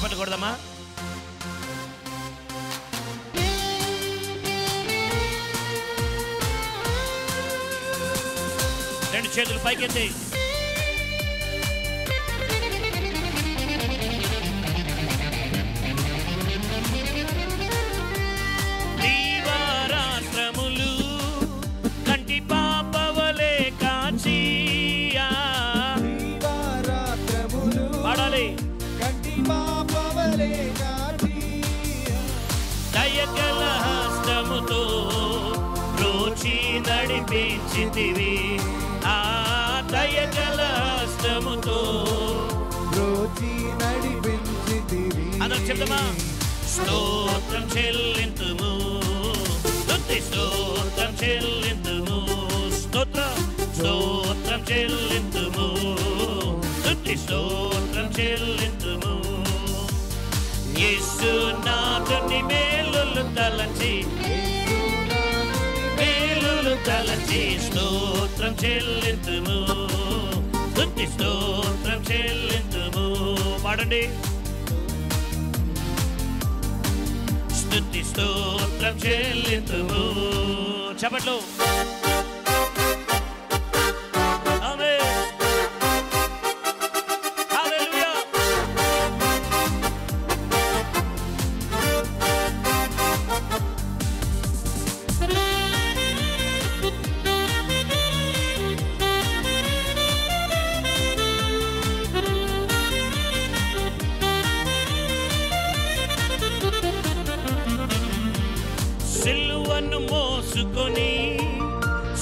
చప్పట్లు కొడదామా? రెండు చేతులు పైకెత్తి దీవారాత్రములు కంటి పాపవలే కాచి పాడాలి. కంటి పాపవలే కాచి దయగల హస్తముతో రోచి నడిపించితివి. ఆ దయగల హస్తముతో రోచి నడిపించితివి. అందరం చెప్తామా? స్తోత్రం చెల్లింతుము, స్తుతి స్తోత్రం చెల్లింతుము, స్తోత్రం చెల్లింతుము, స్తుతి స్తోత్రం చెల్లింతుము. యేసునాథుని మేలులు తలచి స్తోత్రం చెల్లింతుము, స్తుతి స్తోత్రం చెల్లింతుము. పాడండి. స్తుతి స్తోత్రం చెల్లింతుము. చప్పట్లు. ఆమేన్. హల్లెలూయా. సిలువను మోసుకొని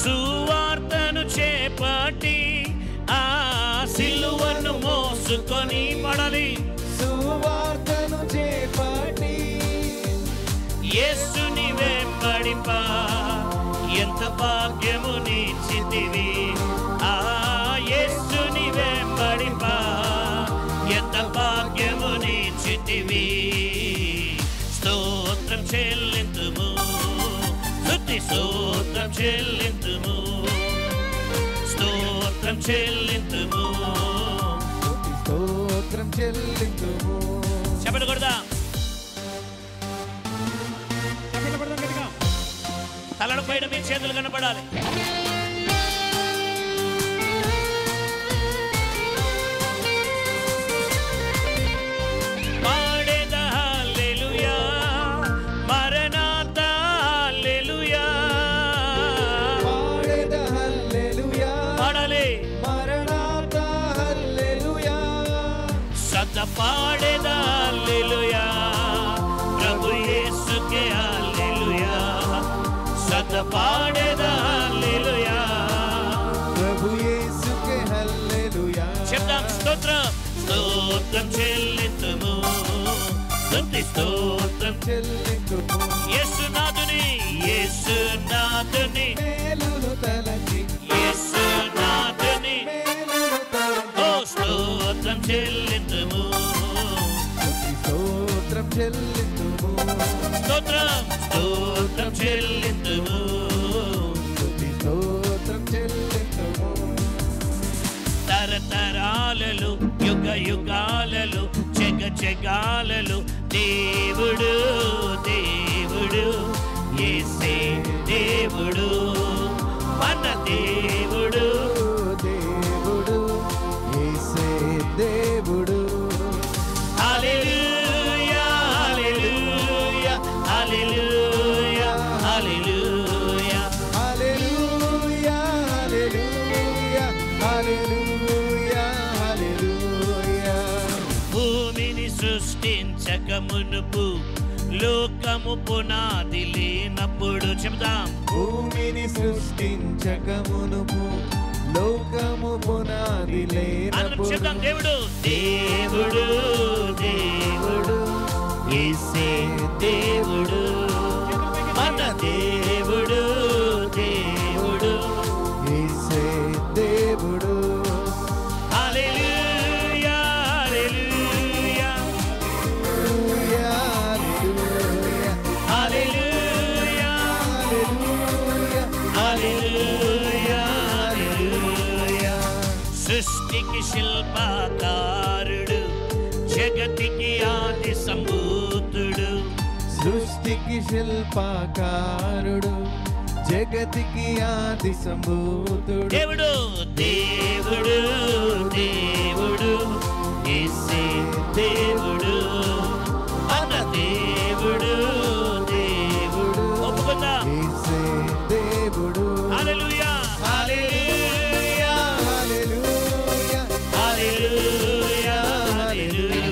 సువార్తను చేపట్టి, ఆ సిలువను మోసుకొని పడాలి. సువార్తను చేపట్టి యేసుని వెంబడింప ఎంత భాగ్యము నీచితివి. ఆ యేసుని వెంబడింప ఎంత భాగ్యము నీచితివి. స్తోత్రం చెల్లింతుము, స్తుతి స్తోత్రం చెల్లింతుము, స్తోత్రం చెల్లింతుము, స్తోత్రం చెల్లింతుము. చప్పట్లు కొడదాం. తలను పైన మీ చేతులు కనపడాలి. పాడేదా హల్లెలూయా, మరణాత హల్లెలూయా, పాడేదా హల్లెలూయా, పాడాలి. మరణాత హల్లెలూయా, సదా పాడేదా హల్లెలూయా, ప్రభు యేసుకే హల్లెలూయా, సదా పాడేదా హల్లెలూయా, ప్రభు యేసుకే హల్లెలూయా. చెప్దాం. స్తోత్రం స్తోత్రం చెల్లింతుము, స్తుతి స్తోత్రం చెల్లింతుము. యేసునాథుని మేలులు తలచి యేసునాథుని మేలులు తలచి ఓ స్తోత్రం చెల్లింతుము, స్తోత్రం చెల్లింతుము. స్తోత్రం స్తోత్రం చెల్లింతుము. స్తోత్రం చెల్లింతుము. తరతరాలలో యుగ యుగాలలో జగ జగాలలో దేవుడు దేవుడు యేసే దేవుడు మన దేవుడు. దేవుడు యేసే దేవుడు. హల్లెలూయా హల్లెలూయా హల్లెలూయా హల్లెలూయా. హల్లెలూయా హల్లెలూయా హల్లెలూయా హల్లెలూయా. భూమిని సృష్టించక మునుపు లోకము పునాది లేనప్పుడు చెప్దాం. భూమిని సృష్టించక మునుపు లోకము పునాది అందరం లేనప్పుడు చెప్దాం. దేవుడు దేవుడు దేవుడు యేసే దేవుడు మన దేవుడు దేవుడు యేసే దేవుడు. హల్లెలూయా హల్లెలూయా హల్లెలూయా హల్లెలూయా హల్లెలూయా హల్లెలూయా హల్లెలూయా. సృష్టికి శిల్పకారుడు జగతికి ఆది సంభూతుడు, సృష్టికి శిల్పకారుడు, జగతికి ఆది సంభూతుడు. దేవుడు దేవుడు దేవుడు యేసే దేవుడు, అన్న దేవుడు దేవుడు. ఒప్పుకుందా? యేసే దేవుడు. హల్లెలూయా హల్లెలూయా హల్లెలూయా హల్లెలూయా హల్లెలూయా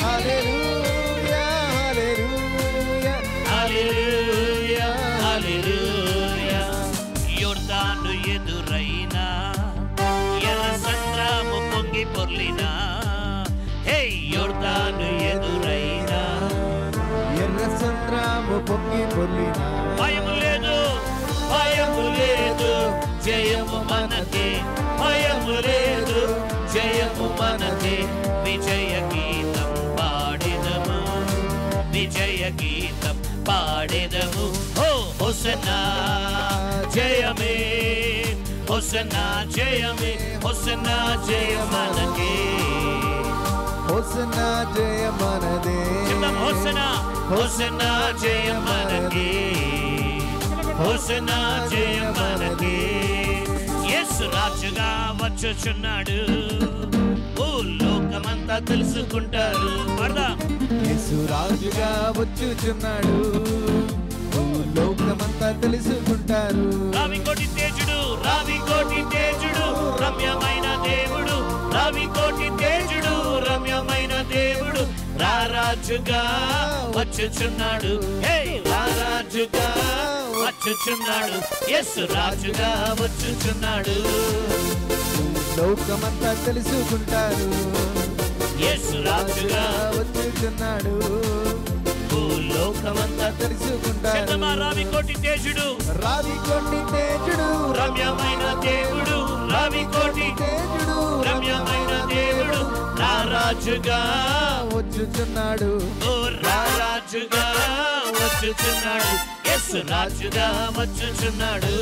హల్లెలూయా హల్లెలూయా హల్లెలూయా హల్లెలూయా. యొర్దాను ఎదురైనా ఎర్ర సంద్రము పొంగి పొర్లినా, హే యొర్దాను ఎదురైనా ఎర్ర సంద్రము పొంగి పొర్లినా, భయము లేదు భయము లేదు జయము మనకే, భయము లేదు జయము మనకే. విజయ గీతం పాడెదము, విజయ గీతం పాడెదము. ఓ హోసన్నా జయమే, హోసన్నా జయమే, హోసన్నా జయ మనకే. హోసన్నా జయ మనదే, చెప్తాం హోసన్నా హోసన్నా జయ మనకే, హోసన్నా జయ మనకే. యేసు రాజుగా వచ్చుచున్నాడు, ఓ లోకమంతా తెలుసుకుంటారు. పడదా? యేసు రాజుగా వచ్చుచున్నాడు, లోకమంతా తెలుసుకుంటారు. రావికోటి తేజుడు, రావికోటి తేజుడు, రమ్యమైన దేవుడు, రావికోటి తేజుడు, రమ్యమైన దేవుడు. రారాజుగా వచ్చుచున్నాడు, హే రారాజుగా వచ్చుచున్నాడు, యేసు రాజుగా వచ్చుచున్నాడు. లోకమంతా తెలుసుకుంటారు, యేసు రాజుగా వచ్చుచున్నాడు, లోకమంతా తెలుసుకుంటారు. రావికోటి తేజుడు, రావికోటి తేజుడు, రమ్యమైన దేవుడు, రావికోటి తేజుడు, రమ్యమైన దేవుడు. రారాజుగా వచ్చుచున్నాడు, ఓ రారాజుగా వచ్చుచున్నాడు, యేసు రాజుగా వచ్చుచున్నాడు.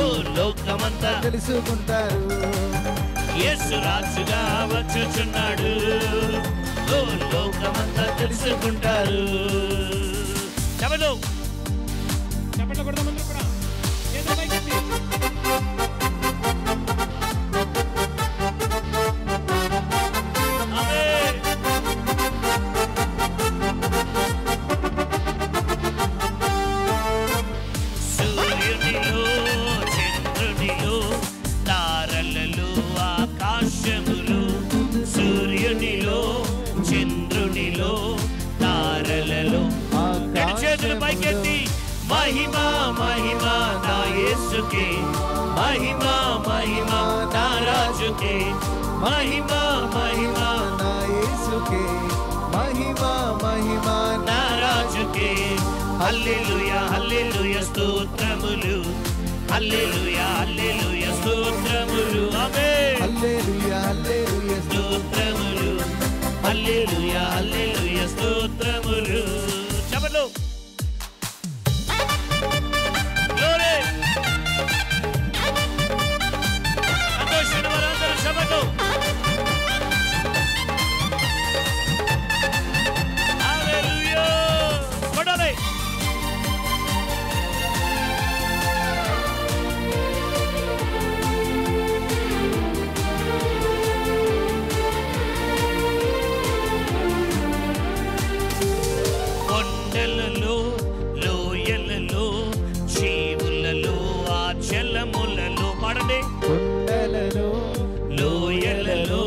ఓ లోకమంతా తెలుసుకుంటారు. యేసు రాజుగా వచ్చుచున్నాడు, ఓ లోకమంతా తెలుసుకుంటారు. చెప్పలు చెప్పండి కొడదామందరూ కూడా చేతులు పైకెత్తి. ఆమేన్. సూర్యునిలో చంద్రునిలో తారలలో ఆకాశములు, సూర్యునిలో చంద్రునిలో తారలలో. రెండు చేతులు పైకెత్తి మహిమ మహిమ నా యేసుకే, మహిమ మహిమ నా రాజుకే, మహిమ మహిమ నా యేసుకే, మహిమ మహిమ నా రాజుకే. హల్లెలూయా హల్లెలూయా స్తోత్రములు, హల్లెలూయా హల్లెలూయా స్తోత్రములు. ఆమేన్. హల్లెలూయా హల్లెలూయా స్తోత్రములు, హల్లెలూయా హల్లెలూయా స్తోత్రములు. చెప్పలు గ్లోరీ. సంతోషమైన వారందరూ చెప్పలు. హల్లెలూయా. కొడాలి. కొండలలో లోయలలో జీవులలో ఆ జలములలో. పాడండి. కొండలలో లోయలలో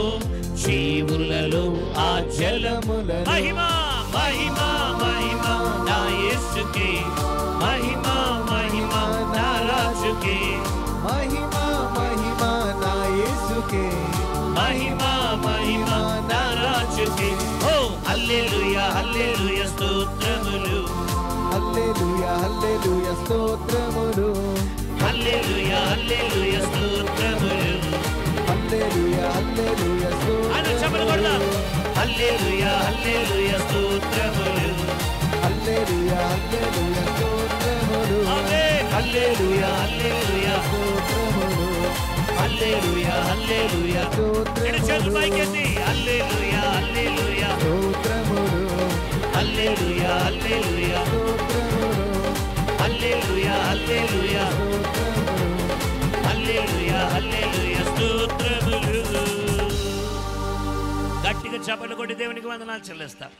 జీవులలో ఆ జలములలో. మహిమ మహిమ మహిమ నా యేసుకే, మహిమ మహిమ నా రాజుకే, మహిమ మహిమ నా యేసుకే, మహిమ మహిమ నా రాజుకే. ఓ హల్లెలూయా హల్లెలూయా స్తోత్రములు, హల్లెలూయా హల్లెలూయా స్తోత్రములు, హల్లెలూయా హల్లెలూయా స్తోత్రములు. హల్లెలూయా హల్లెలూయా ఆయన చెప్పలు కొడదాం. స్తోత్రములు, హల్లెలూయా హల్లెలూయా స్తోత్రములు. హల్లెలూయా హల్లెలూయా స్తోత్రములు, ఆమేన్. హల్లెలూయా హల్లెలూయా స్తోత్రములు, హల్లెలూయా హల్లెలూయా రెండు చేతులు పైకెత్తి హల్లెలూయా హల్లెలూయా స్తోత్రములు హల్లెలూయా హల్లెలూయా హల్లెలూయా హల్లెలూయా హల్లెలూయా హల్లెలూయా స్తోత్రములు. గట్టిగా చప్పట్లు కొట్టి దేవునికి వందనాలు చెల్లిస్తాం.